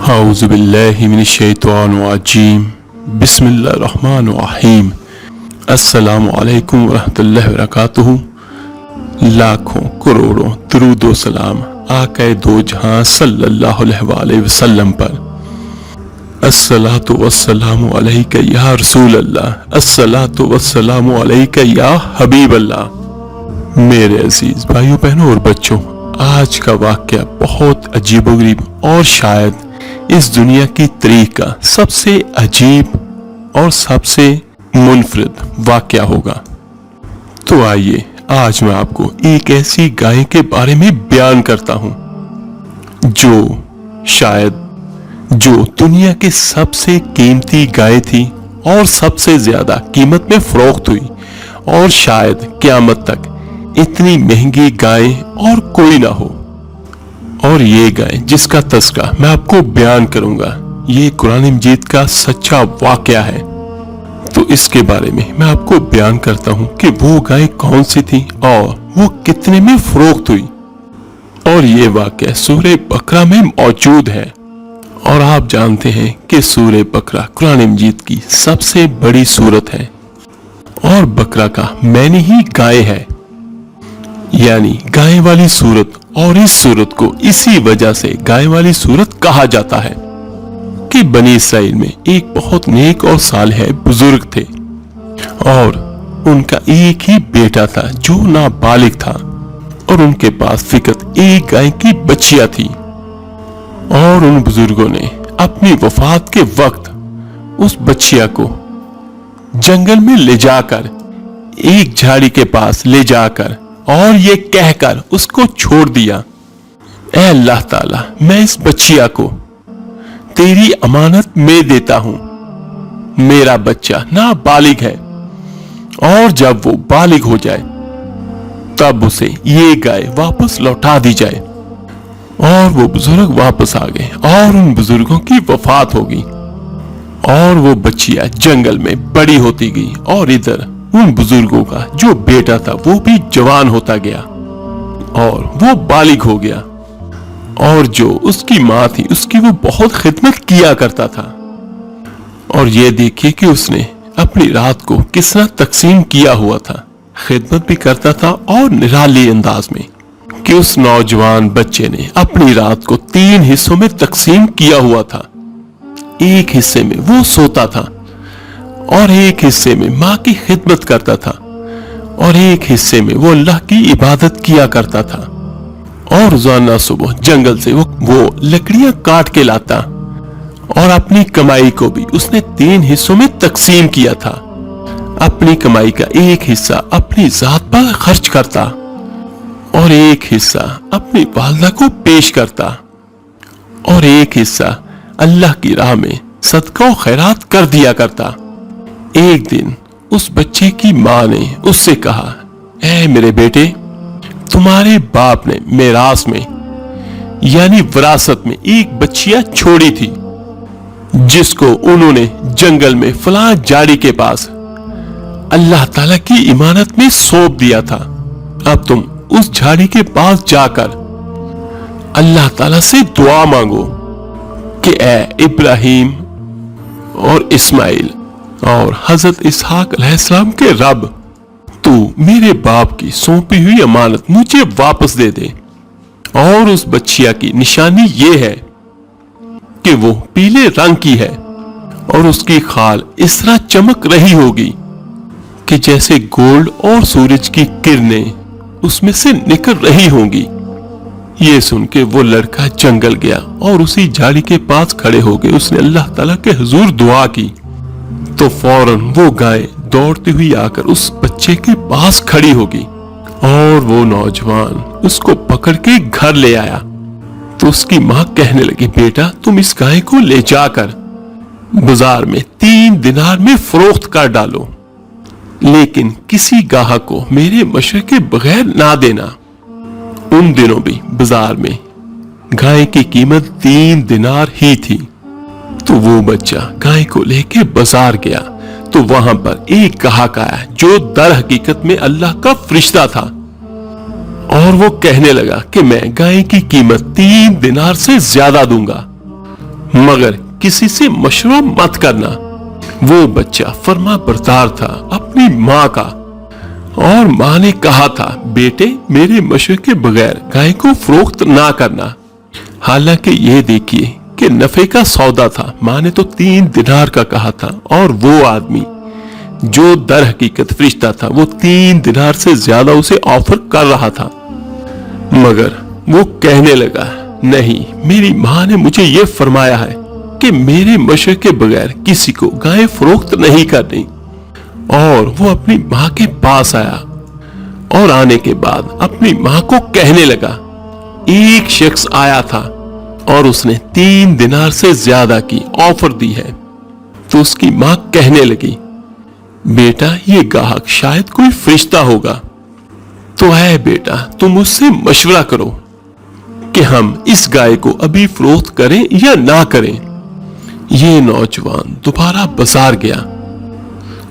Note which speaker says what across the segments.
Speaker 1: أعوذ بالله من الشيطان الرجيم بسم الله الرحمن الرحیم السلام علیکم ورحمۃ اللہ وبرکاتہ۔ لاکھوں کروڑوں درود و سلام آقا دو جہاں صلی اللہ علیہ وآلہ وسلم پر۔ الصلاۃ والسلام علیک یا رسول اللہ، الصلاۃ والسلام علیک یا حبیب اللہ۔ میرے عزیز بھائیوں بہنوں اور بچوں، آج کا واقعہ بہت عجیب و غریب اور شاید اس دنیا کی تاریخ کا سب سے عجیب اور سب سے منفرد واقعہ ہوگا۔ تو آئیے آج میں آپ کو ایک ایسی گائے کے بارے میں بیان کرتا ہوں جو دنیا کے سب سے قیمتی گائے تھی اور سب سے زیادہ قیمت میں فروخت ہوئی، اور شاید قیامت تک اتنی مہنگی گائے اور کوئی نہ ہو۔ اور یہ گائے جس کا تذکرہ میں آپ کو بیان کروں گا، یہ قرآن مجید کا سچا واقعہ ہے۔ تو اس کے بارے میں میں آپ کو بیان کرتا ہوں کہ وہ گائے کون سی تھی اور وہ کتنے میں فروخت ہوئی۔ اور یہ واقعہ سورہ بقرہ میں موجود ہے، اور آپ جانتے ہیں کہ سورہ بقرہ قرآن مجید کی سب سے بڑی سورت ہے، اور بقرہ کا معنی ہی گائے ہے، یعنی گائے والی سورت۔ اور اس سورت کو اسی وجہ سے گائے والی سورت کہا جاتا ہے کہ بنی اسرائیل میں ایک بہت نیک اور صالح بزرگ تھے، اور ان کا ایک ہی بیٹا تھا جو نابالغ تھا، اور ان کے پاس فقط ایک گائے کی بچیا تھی۔ اور ان بزرگوں نے اپنی وفات کے وقت اس بچیا کو جنگل میں لے جا کر ایک جھاڑی کے پاس لے جا کر اور یہ کہہ کر اس کو چھوڑ دیا، اے اللہ تعالیٰ، میں اس بچیا کو تیری امانت میں دیتا ہوں، میرا بچہ نابالغ ہے، اور جب وہ بالغ ہو جائے تب اسے یہ گائے واپس لوٹا دی جائے۔ اور وہ بزرگ واپس آ گئے، اور ان بزرگوں کی وفات ہو گئی، اور وہ بچیا جنگل میں بڑی ہوتی گئی، اور ادھر ان بزرگوں کا جو بیٹا تھا وہ بھی جوان ہوتا گیا، اور وہ بالغ ہو گیا، اور جو اس کی ماں تھی اس کی وہ بہت خدمت کیا کرتا تھا۔ اور یہ دیکھیے کہ اس نے اپنی رات کو کس طرح تقسیم کیا ہوا تھا، خدمت بھی کرتا تھا اور نرالی انداز میں، کہ اس نوجوان بچے نے اپنی رات کو 3 حصوں میں تقسیم کیا ہوا تھا۔ ایک حصے میں وہ سوتا تھا، اور ایک حصے میں ماں کی خدمت کرتا تھا، اور ایک حصے میں وہ اللہ کی عبادت کیا کرتا تھا۔ اور روزانہ صبح جنگل سے وہ لکڑیاں کاٹ کے لاتا، اور اپنی کمائی کو بھی اس نے 3 حصوں میں تقسیم کیا تھا۔ اپنی کمائی کا ایک حصہ اپنی ذات پر خرچ کرتا، اور ایک حصہ اپنی والدہ کو پیش کرتا، اور ایک حصہ اللہ کی راہ میں صدقہ و خیرات کر دیا کرتا۔ ایک دن اس بچے کی ماں نے اس سے کہا، اے میرے بیٹے، تمہارے باپ نے میراث میں یعنی وراثت میں ایک بچیا چھوڑی تھی، جس کو انہوں نے جنگل میں فلاں جھاڑی کے پاس اللہ تعالیٰ کی امانت میں سونپ دیا تھا۔ اب تم اس جھاڑی کے پاس جا کر اللہ تعالیٰ سے دعا مانگو کہ اے ابراہیم اور اسماعیل اور حضرت اسحاق علیہ السلام کے رب، تو میرے باپ کی سونپی ہوئی امانت مجھے واپس دے دے۔ اور اس بچیا کی نشانی یہ ہے کہ وہ پیلے رنگ کی ہے، اور اس کی کھال اس طرح چمک رہی ہوگی کہ جیسے گولڈ اور سورج کی کرنیں اس میں سے نکل رہی ہوں گی۔ یہ سن کے وہ لڑکا جنگل گیا، اور اسی جھاڑی کے پاس کھڑے ہو گئے اس نے اللہ تعالیٰ کے حضور دعا کی، تو فوراً وہ گائے دوڑتی ہوئی آ کر اس بچے کے پاس کھڑی ہوگی، اور وہ نوجوان اس کو پکڑ کے گھر لے آیا۔ تو اس کی ماں کہنے لگی، بیٹا تم اس گائے کو لے جا کر بازار میں 3 دینار میں فروخت کر ڈالو، لیکن کسی گاہک کو میرے مشورے کے بغیر نہ دینا۔ ان دنوں بھی بازار میں گائے کی قیمت 3 دینار ہی تھی۔ تو وہ بچہ گائے کو لے کے بازار گیا، تو وہاں پر ایک گاہک آیا جو در حقیقت میں اللہ کا فرشتہ تھا، اور وہ کہنے لگا کہ میں گائے کی قیمت 3 دینار سے زیادہ دوں گا، मगर किसी से मशवरा मत करना। वो बच्चा फर्मा बरदार था अपनी माँ का, और माँ ने कहा था, बेटे मेरे मशवरे के बगैर गाय को फरोख्त ना करना। हालांकि ये देखिए कि नफे का सौदा था। माँ ने तो 3 दिनार का कहा था, और वो आदमी जो दर हकीकत फरिश्ता था वो 3 दिनार से ज्यादा उसे ऑफर कर रहा था। मगर वो कहने लगा, नहीं, मेरी माँ ने मुझे ये फरमाया है कि मेरे मशवरे के बगैर किसी को गाय फरोख्त नहीं करनी। और वो अपनी माँ के पास आया, और आने के बाद अपनी माँ को कहने लगा, एक शख्स आया था और उसने 3 दिनार से ज्यादा की ऑफर दी है। तो उसकी माँ कहने लगी, बेटा ये गाहक शायद कोई फरिश्ता होगा, तो है बेटा तुम मुझसे मशवरा करो कि हम इस गाय को अभी फरोख्त करें या ना करें। ये नौजवान दोबारा बाजार गया,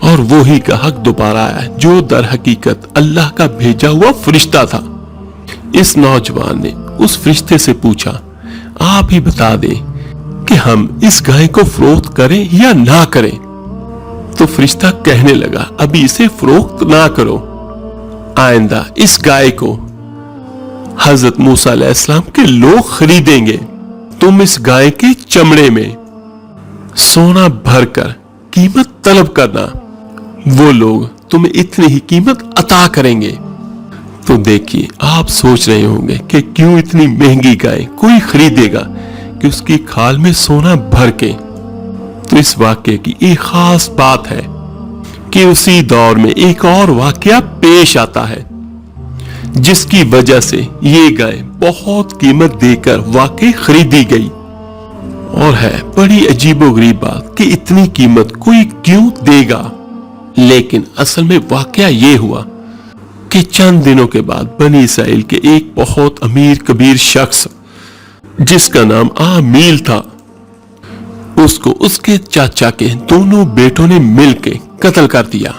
Speaker 1: और वो ही गाहक दोबारा आया जो दर हकीकत अल्लाह का भेजा हुआ फरिश्ता था। इस नौजवान ने उस फरिश्ते से पूछा, आप ही बता दें कि हम इस गाय को फरोख्त करें या ना करें। तो फरिश्ता कहने लगा, अभी इसे फरोख्त ना करो, आइंदा इस गाय को हजरत मूसा अलैहिस्सलाम के लोग खरीदेंगे। तुम इस गाय के चमड़े में सोना भरकर कीमत तलब करना, वो लोग तुम्हें इतनी ही कीमत अता करेंगे। तो देखिए, आप सोच रहे होंगे कि क्यों इतनी महंगी गाय कोई खरीदेगा कि उसकी खाल में सोना भर के। तो इस वाक्य की एक खास बात है कि उसी दौर में एक और वाकया पेश आता है जिसकी वजह से ये गाय बहुत कीमत देकर वाकई खरीदी गई। और है बड़ी अजीबोगरीब बात कि इतनी कीमत कोई क्यों देगा। लेकिन असल में वाकया ये हुआ कि चंद दिनों के बाद बनी इसराइल के एक बहुत अमीर कबीर शख्स जिसका नाम आमील था, उसको उसके चाचा के दोनों बेटों ने मिलकर कत्ल कर दिया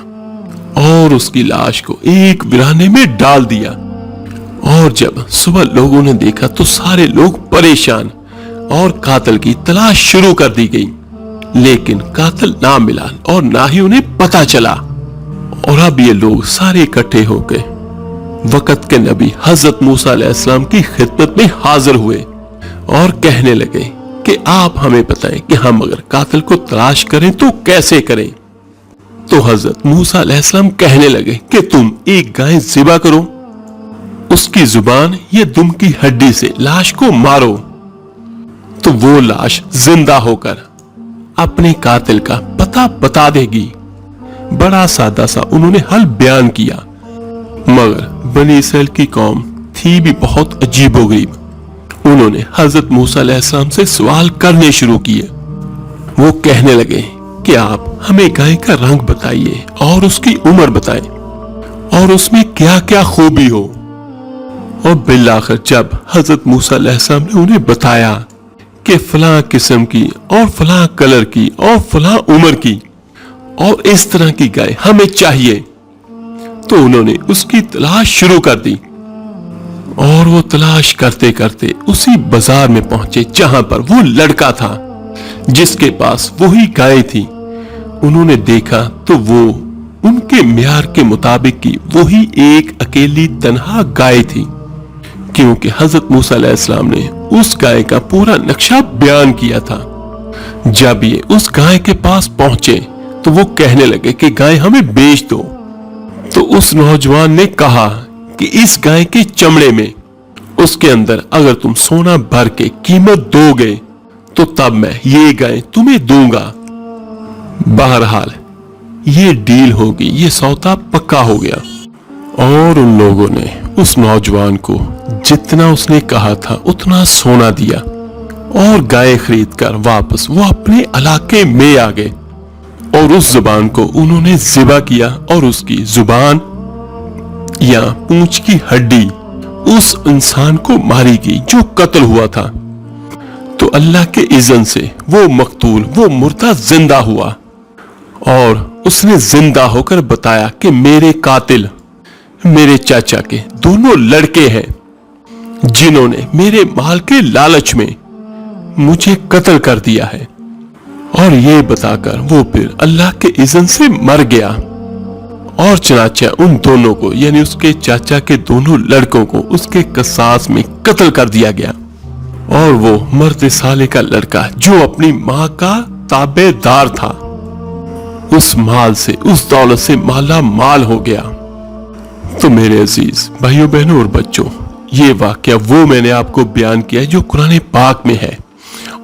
Speaker 1: और उसकी लाश को एक वीराने में डाल दिया। और जब सुबह लोगों ने देखा तो सारे लोग परेशान, और कातिल की तलाश शुरू कर दी गई, लेकिन कातिल ना मिला और ना ही उन्हें पता चला। और अब ये लोग सारे इकट्ठे हो गए, वक्त के नबी हजरत मूसा अलैहिस्सलाम की खिदमत में हाजिर हुए और कहने लगे कि आप हमें बताएं कि हम अगर कातिल को तलाश करें तो कैसे करें। तो हजरत मूसा अलैहिस्सलाम कहने लगे कि तुम एक गाय ज़िबा करो, उसकी जुबान या दुम की हड्डी से लाश को मारो, तो वो लाश जिंदा होकर अपने कातिल का पता बता देगी। बड़ा सादा सा उन्होंने हल बयान किया, मगर बनी इसराइल की कौम थी भी बहुत अजीबोगरीब। उन्होंने हजरत मूसा अलैहिस्सलाम से सवाल करने शुरू किए। वो कहने लगे कि आप हमें गाय का रंग बताइए और उसकी उम्र बताएं और उसमें क्या क्या खूबी हो। और बिलाखिर जब हजरत मूसा अलैहिस्सलाम ने उन्हें बताया कि फलां किस्म की और फलां कलर की और फलां उम्र की और इस तरह की गाय हमें चाहिए, तो उन्होंने उसकी तलाश शुरू कर दी। और वो तलाश करते करते उसी बाजार में पहुंचे जहां पर वो लड़का था जिसके पास वही गाय थी। उन्होंने देखा तो वो उनके म्यार के मुताबिक की वही एक अकेली तन्हा गाय थी, क्योंकि हजरत मूसा अलैहिस्सलाम ने उस गाय का पूरा नक्शा बयान किया था। जब ये उस गाय के पास पहुंचे तो वो कहने लगे कि गाय हमें बेच दो। तो उस नौजवान ने कहा कि इस गाय के चमड़े में, उसके अंदर अगर तुम सोना भर के कीमत दोगे तो तब मैं ये गाय तुम्हें दूंगा। बहरहाल ये डील होगी, ये सौदा पक्का हो गया। और उन लोगों ने उस नौजवान को जितना उसने कहा था उतना सोना दिया और गाय खरीद कर वापस वो अपने इलाके में आ गए। और उस जुबान को उन्होंने ज़िबा किया और उसकी जुबान या पूंछ की हड्डी उस इंसान को मारी गई जो कत्ल हुआ था। तो अल्लाह के इज़्न से वो मकतूल, वो मुर्दा जिंदा हुआ और उसने जिंदा होकर बताया कि मेरे कातिल मेरे चाचा के दोनों लड़के हैं जिन्होंने मेरे माल के लालच में मुझे कत्ल कर दिया है। और ये बताकर वो फिर अल्लाह के इज़्न से मर गया। और चनाचा उन दोनों को यानी उसके चाचा के दोनों लड़कों को उसके कसास में कत्ल कर दिया गया। और वो मर्द साले का लड़का जो अपनी माँ का ताबेदार था, उस माल से, उस दौलत से माला माल हो गया। तो मेरे अजीज भाइयों बहनों और बच्चों, ये वाकया वो मैंने आपको बयान किया है जो कुरान पाक में है।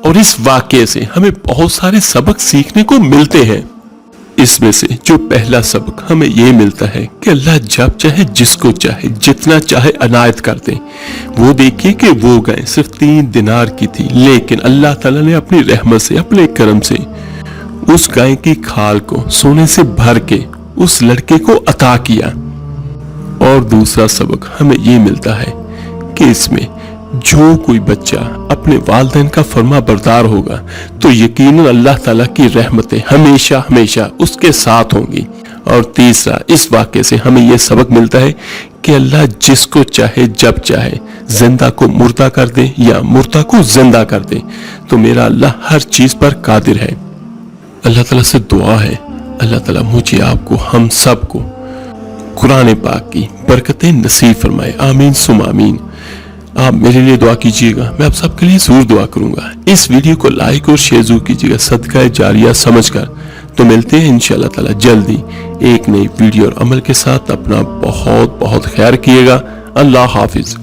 Speaker 1: और इस वाकये से हमें बहुत सारे सबक सीखने को मिलते हैं। इसमें से जो पहला सबक हमें ये मिलता है कि अल्लाह जब चाहे जिसको चाहे जितना चाहे अनायत कर दे। वो देखिए कि वो गाय सिर्फ 3 दिनार की थी, लेकिन अल्लाह ताला ने अपनी रहमत से, अपने करम से उस गाय की खाल को सोने से भर के उस लड़के को अता किया। और दूसरा सबक हमें ये मिलता है कि इसमें जो कोई बच्चा अपने वालिदैन का फर्मा बरदार होगा तो यकीनन अल्लाह ताला की रहमतें हमेशा हमेशा उसके साथ होंगी। और तीसरा, इस वाक़े से हमें यह सबक मिलता है कि अल्लाह जिसको चाहे जब चाहे जिंदा को मुर्दा कर दे या मुर्दा को जिंदा कर दे। तो मेरा अल्लाह हर चीज पर कादिर है। अल्लाह ताला से दुआ है, अल्लाह ताला मुझे, आपको, हम सबको कुरान पाक की बरकतें नसीब फरमाए। आमीन सुम आमीन। आप मेरे लिए दुआ कीजिएगा, मैं आप सबके लिए जरूर दुआ करूंगा। इस वीडियो को लाइक और शेयर जरूर कीजिएगा सदका जारिया समझकर। तो मिलते हैं इंशाअल्लाह ताला जल्दी एक नई वीडियो और अमल के साथ। अपना बहुत बहुत ख्याल रखिएगा। अल्लाह हाफिज।